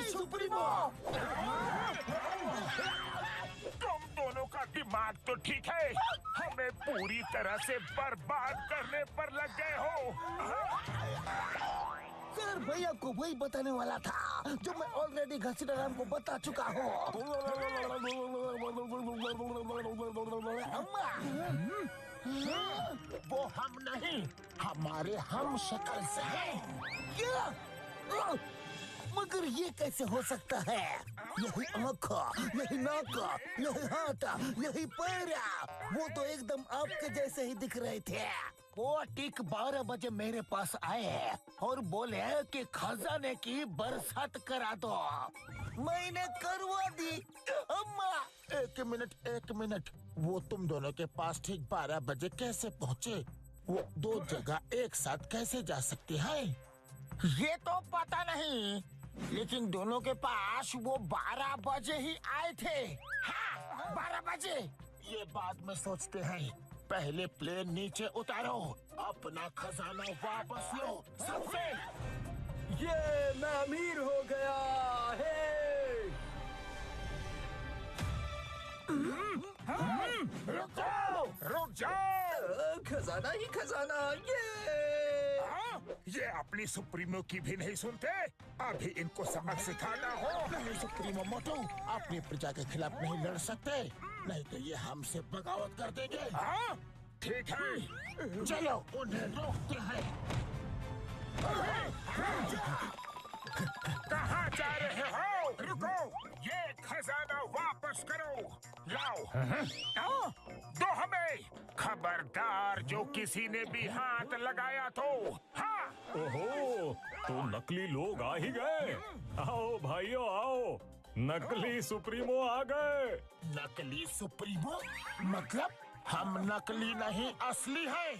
सुप्रीमो, तुम दोनों का दिमाग तो ठीक है, हमें पूरी तरह से बर्बाद करने पर लग गए हो। सर भैया को वही बताने वाला था जो मैं ऑलरेडी घसीटा राम को बता चुका हूँ। वो हम नहीं, हमारे हम शक्ल से हैं। क्या? मगर ये कैसे हो सकता है? यही आँख, यही नाक, यही हाथ, यही पैर, वो तो एकदम आपके जैसे ही दिख रहे थे। वो ठीक 12 बजे मेरे पास आए और बोले कि खजाने की बरसात करा दो। मैंने करवा दी। अम्मा, एक मिनट, वो तुम दोनों के पास ठीक 12 बजे कैसे पहुँचे? वो दो जगह एक साथ कैसे जा सकते हैं? ये तो पता नहीं, लेकिन दोनों के पास वो 12 बजे ही आए थे। हाँ, 12 बजे। ये बाद में सोचते हैं, पहले प्लेन नीचे उतारो, अपना खजाना वापस लो सबसे। ये मैं अमीर हो गया है। रुक जाओ। खजाना ही खजाना। ये अपनी सुप्रीमो की भी नहीं सुनते। अभी इनको सबक सिखाना हो। नहीं सुप्रीमो मोटू, अपनी प्रजा के खिलाफ नहीं लड़ सकते, नहीं तो ये हमसे बगावत कर देंगे। हाँ, ठीक है, चलो उन्हें रोकते हैं। कहाँ जा रहे हो? रुको, ये खजाना वापस करो। लाओ, दो हमें। खबरदार, जो किसी ने भी हाथ लगाया तो। हाँ, ओहो, तो नकली लोग आ ही गए। आओ भाइयों आओ, नकली सुप्रीमो आ गए। नकली सुप्रीमो? मतलब हम नकली नहीं असली हैं।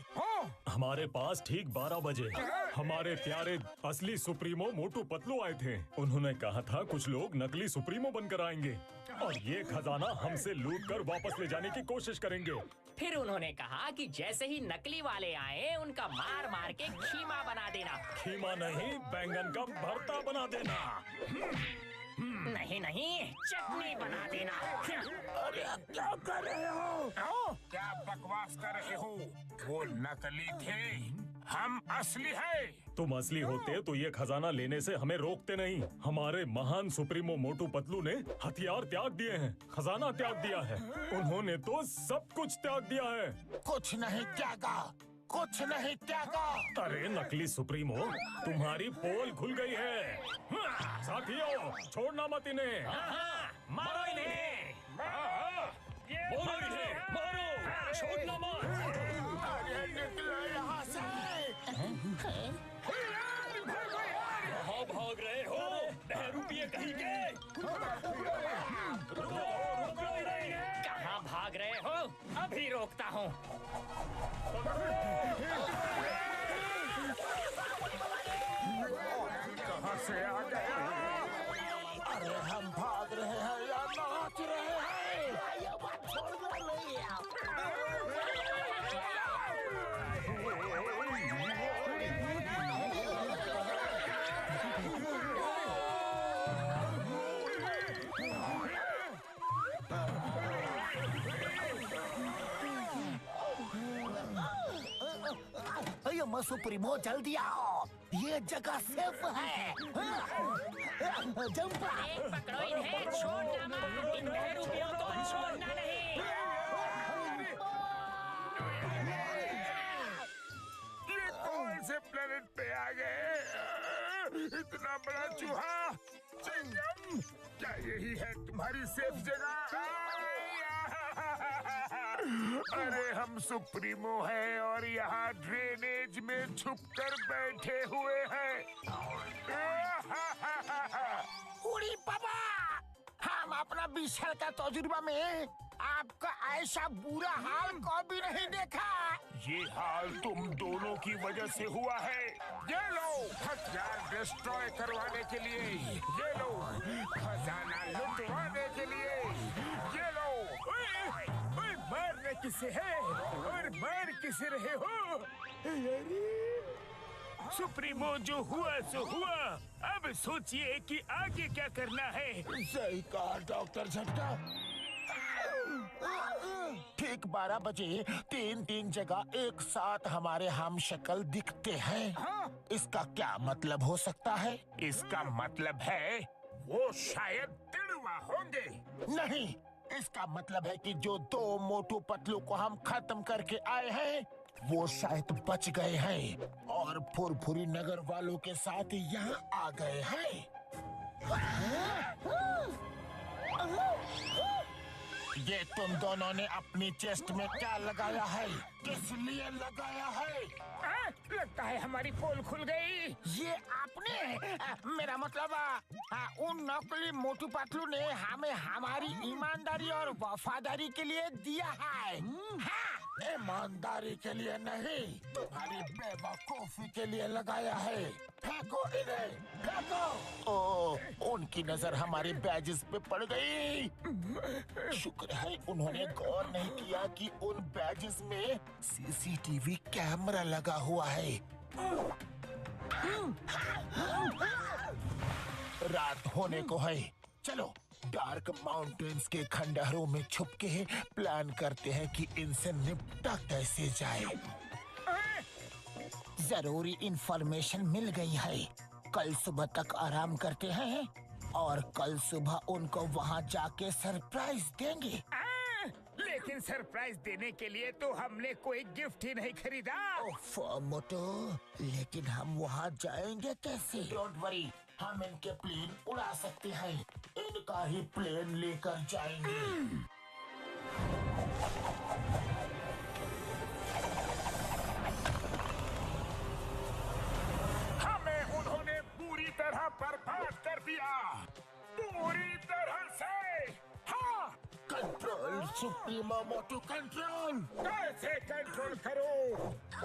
हमारे पास ठीक 12 बजे हमारे प्यारे असली सुप्रीमो मोटू पतलू आए थे। उन्होंने कहा था कुछ लोग नकली सुप्रीमो बनकर आएंगे और ये खजाना हमसे लूट कर वापस ले जाने की कोशिश करेंगे। फिर उन्होंने कहा कि जैसे ही नकली वाले आए उनका मार मार के खीमा बना देना। खीमा नहीं, बैंगन का भरता बना देना। नहीं नहीं, चटनी बना देना। अरे क्या कर रहे हो? क्या बकवास कर रहे हो? वो नकली थे, हम असली हैं। तुम असली होते तो ये खजाना लेने से हमें रोकते नहीं। हमारे महान सुप्रीमो मोटू पतलू ने हथियार त्याग दिए हैं, खजाना त्याग दिया है। उन्होंने तो सब कुछ त्याग दिया है। कुछ नहीं त्यागा, कुछ नहीं त्यागा। अरे नकली सुप्रीमो, तुम्हारी पोल खुल गई है। साथियों, छोड़ना मत इन्हें। मारो इन्हें। मारो इन्हें, मारो, छोड़ना मत। अरे निकलो यहाँ से। कहाँ भाग रहे हो? बहरूपिये कहीं के? कहाँ भाग रहे हो? अभी रोकता हूँ। कहाँ से आ गया? अरे हम भाग रहे हैं या नाच रहे हैं? ये बात छोड़ दो नहीं। मैं सुप्रीमो जल्दी आओ, ये जगह सेफ है। जंप। पकड़ो इन्हें, छोड़ना मत। इन बहरूपियों को छोड़ना नहीं। ये कौन से प्लेनेट पे आ गए? इतना बड़ा चूहा। चिंगम, क्या यही है तुम्हारी सेफ जगह? अरे हम सुप्रीमो हैं और यहाँ ड्रेनेज में छुपकर बैठे हुए हैं। उड़ी पापा, हम अपना विशाल का तजुर्बा में आपका ऐसा बुरा हाल कभी नहीं देखा। ये हाल तुम दोनों की वजह से हुआ है। ये लो हथियार डिस्ट्रॉय करवाने के लिए, ये लो खजाना लुटवाने के लिए, ये लो। मारने किसे है और मार किसे रहे हो? सुप्रीमो जो हुआ सो हुआ। अब सोचिए कि आगे क्या करना है। सही कहा डॉक्टर झटका। ठीक 12 बजे तीन जगह एक साथ हमारे हम शक्ल दिखते हैं। इसका क्या मतलब हो सकता है? इसका मतलब है वो शायद तिड़वा होंगे। नहीं, इसका मतलब है कि जो 2 मोटू पतलू को हम खत्म करके आए हैं वो शायद बच गए हैं और फुरफुरी नगर वालों के साथ यहाँ आ गए हैं। ये तुम दोनों ने अपनी चेस्ट में क्या लगाया है? किस लिए लगाया है? लगता है हमारी पोल खुल गई। ये आपने, मेरा मतलब उन नकली मोटू पतलू ने हमें हमारी ईमानदारी और वफादारी के लिए दिया है। हाँ, ईमानदारी के लिए नहीं, तुम्हारी बेवकूफी के लिए लगाया है। फेंको इन्हें, फेंको। ओह, उनकी नजर हमारे बैजेस पे पड़ गई। शुक्र है उन्होंने गौर नहीं किया कि उन बैजेस में सीसीटीवी कैमरा लगा हुआ है। रात होने को है, चलो डार्क माउंटेन्स के खंडहरों में छुप के प्लान करते हैं कि इनसे निपटा कैसे जाए। जरूरी इंफॉर्मेशन मिल गई है। कल सुबह तक आराम करते हैं और कल सुबह उनको वहाँ जाके सरप्राइज देंगे। लेकिन सरप्राइज देने के लिए तो हमने कोई गिफ्ट ही नहीं खरीदा। मोटो, लेकिन हम वहाँ जाएंगे कैसे? डोंट वरी, हम इनके प्लेन उड़ा सकते हैं। इनका ही प्लेन लेकर जाएंगे। हमें उन्होंने पूरी तरह बर्बाद कर दिया, पूरी तरह से। हाँ, कंट्रोल सुप्रीमो मोटू कंट्रोल। कैसे कंट्रोल करूं?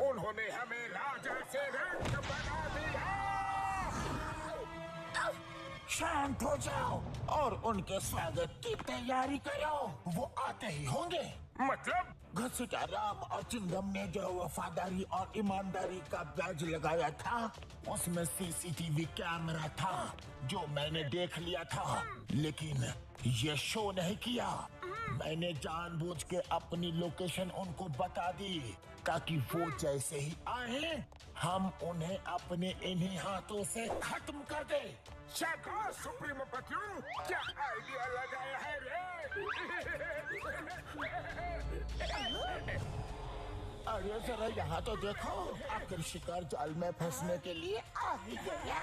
उन्होंने हमें राजा से रंग बना दिया। शांत हो जाओ और उनके स्वागत की तैयारी करो। वो आते ही होंगे। मतलब? घसीटा राम और चिंगम ने जो वफादारी और ईमानदारी का ब्याज लगाया था, उसमें सीसीटीवी कैमरा था जो मैंने देख लिया था, लेकिन ये शो नहीं किया। मैंने जानबूझ के अपनी लोकेशन उनको बता दी ताकि वो जैसे ही आए हम उन्हें अपने इन्हीं हाथों से खत्म कर दे। शाबाश सुप्रीमो पतलू, क्या आइडिया लगाया है रे? अरे जरा यहाँ तो देखो, आखिर शिकार जाल में फंसने के लिए आ ही गया।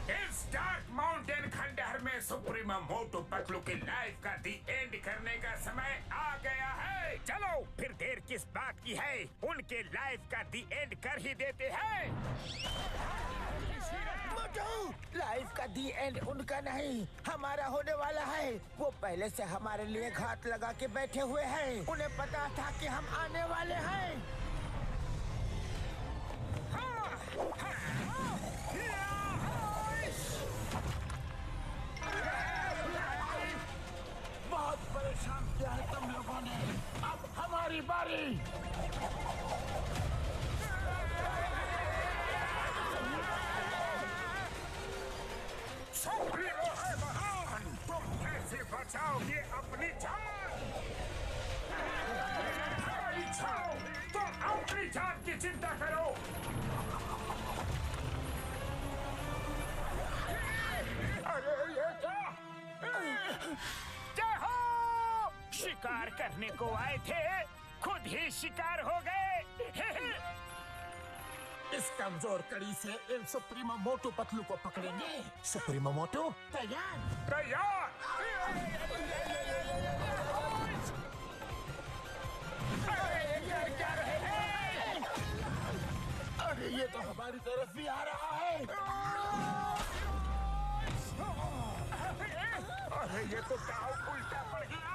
इस डार्क माउंटेन खंडहर में सुप्रीमो मोटू पतलू की लाइफ का दी एंड करने का समय आ गया है। चलो फिर देर किस बात की है, उनके लाइफ का दी एंड कर ही देते हैं। लाइफ का दी एंड उनका नहीं, हमारा होने वाला है। वो पहले से हमारे लिए घात लगा के बैठे हुए हैं। उन्हें पता था कि हम आने वाले हैं। बहुत परेशान किया है तुम लोगों ने, अब हमारी बारी। सुप्रीमो है महान, तुम कैसे बचाओगे अपनी जान? तुम अपनी जान की चिंता करो। अरे ये क्या हो? शिकार करने को आए थे, खुद ही शिकार हो गए। इस कमजोर कड़ी से इन सुप्रीमो मोटू पतलू को पकड़ेंगे। सुप्रीमो मोटू तैयार? तैयार। अरे ये तो हमारी तरफ भी आ रहा है। अरे ये तो दाव उल्टा पड़ गया।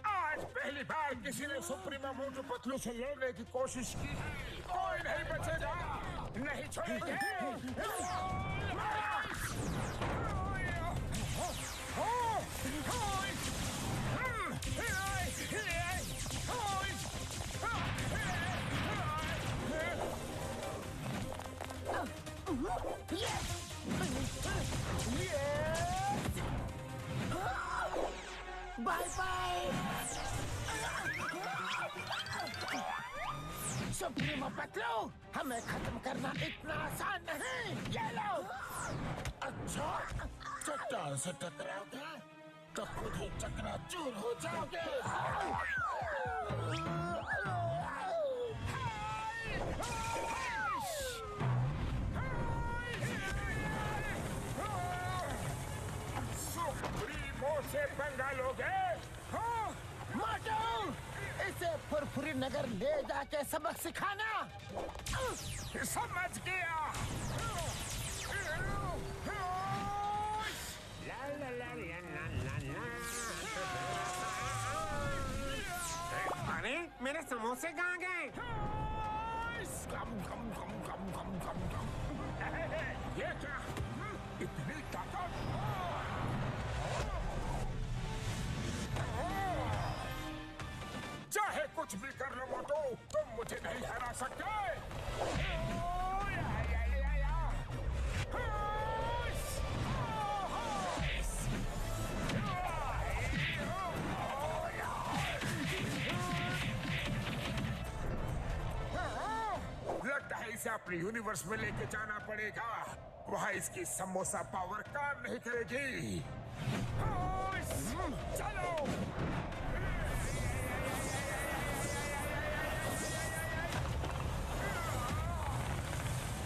आज पहली बार किसी ने सुप्रीमो मोटू पतलू से लड़ने की कोशिश की है। कोई नहीं बचेगा, नहीं छोड़ेंगे। बाय बाय सुप्रीमो पतलू, हमें खत्म करना इतना आसान नहीं। ये लो। अच्छा, चट्टान से टकराओगे तो खुद ही चकनाचूर हो जाओगे। सुप्रीमो से पंगा लोगे? मोटू, इसे फुरफुरी नगर ले जाके सबक सिखाना। समझ गया। अरे मेरे समोसे कहाँ गए? ये क्या? इतनी ताकत? चाहे कुछ भी कर लो मोटू, तुम मुझे नहीं हरा सकते। लगता है इसे अपने यूनिवर्स में लेके जाना पड़ेगा। वहाँ इसकी समोसा पावर काम नहीं करेगी। चलो।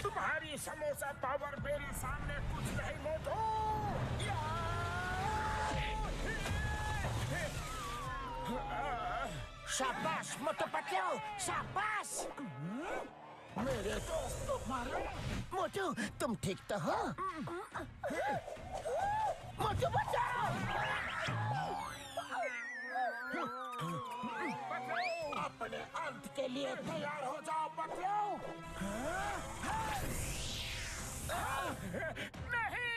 तुम्हारी समोसा पावर मेरे सामने कुछ नहीं मोटू। शाबाश मोटू पतलू, शाबाश। मेरे दोस्त मोटू, तुम ठीक तो हो? मोटू बचाओ! अपने अंत के लिए तैयार हो जाओ पतलू। नहीं!